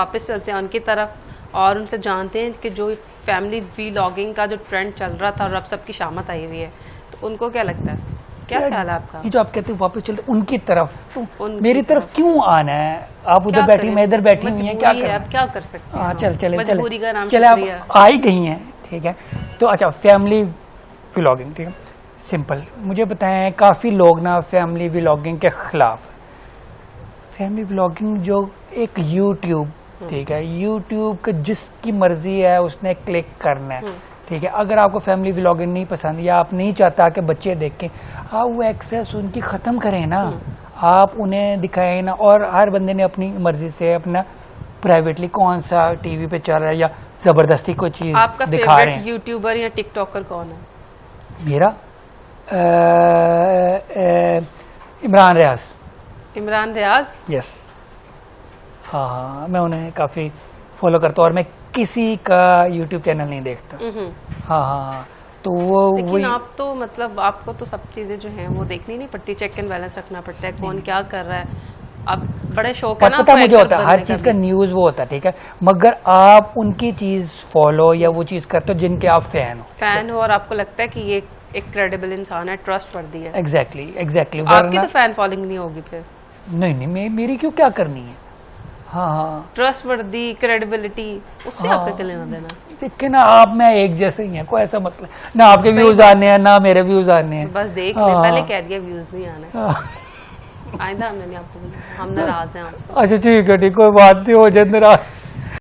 वापस चलते हैं उनकी तरफ और उनसे जानते हैं कि जो फैमिली व्लॉगिंग का जो ट्रेंड चल रहा था और अब सबकी शामत आई हुई है, तो उनको क्या लगता है, क्या ख्याल है आपका? ये जो आप कहते हो वापस चलते उनकी तरफ, तो मेरी तरफ तरफ। क्यों आना है? आप उधर बैठी, मैं इधर बैठी हुई है, क्या मजबूरी है, अब क्या कर सकते हैं? हाँ चले मजबूरी का नाम चले, शुक्रिया। आप आ ही गई हैं, ठीक है। तो अच्छा, फैमिली व्लॉगिंग, ठीक है, सिंपल। मुझे बताएं, काफ़ी लोग ना फैमिली व्लॉगिंग के खिलाफ। फैमिली व्लॉगिंग जो एक यूट्यूब, ठीक है, यूट्यूब का जिसकी मर्जी है उसने क्लिक करना है, ठीक है। अगर आपको फैमिली व्लॉगिंग नहीं पसंद या आप नहीं चाहता कि बच्चे देखें, आप वो एक्सेस उनकी ख़त्म करें ना, आप उन्हें दिखाएं ना। और हर बंदे ने अपनी मर्जी से अपना प्राइवेटली कौन सा टीवी पे चल रहा है या ज़बरदस्ती कोई चीज़ आपका दिखा रहे फेवरेट हैं। यूट्यूबर या टिकटॉकर कौन है? मेरा इमरान रियाज। इमरान रियाज। यस, हाँ, मैं उन्हें काफ़ी फॉलो करता हूँ और मैं किसी का यूट्यूब चैनल नहीं देखता। हाँ, तो वो लेकिन आप तो मतलब आपको तो सब चीजें जो हैं वो देखनी नहीं पड़ती, चेक एंड बैलेंस रखना पड़ता है, कौन क्या कर रहा है। आप बड़े शौक है ना, पता आपको मुझे एक्टर होता है हर बनने चीज़ भी। का न्यूज़ वो होता है, ठीक है, मगर आप उनकी चीज़ फॉलो या वो चीज़ करते हो जिनके आप फैन हो और आपको लगता है कि ये एक क्रेडिबल इंसान है, ट्रस्ट वर्दी है। एग्जैक्टली आपकी तो फैन फॉलोइंग नहीं होगी फिर? नहीं, मेरी क्यों, क्या करनी है। हाँ, ट्रस्ट वर्दी, क्रेडिबिलिटी, उससे आपका क्या लेना देना? देखिए ना, आप मैं एक जैसे ही हैं, कोई ऐसा मसला ना, आपके व्यूज आने हैं ना मेरे व्यूज आने हैं। बस देख ले, पहले कह दिया व्यूज नहीं आने। आइंदा हमने नहीं आपको, हम नाराज हैं आपसे। अच्छा ठीक है, ठीक, कोई बात नहीं, हो जाए नाराज।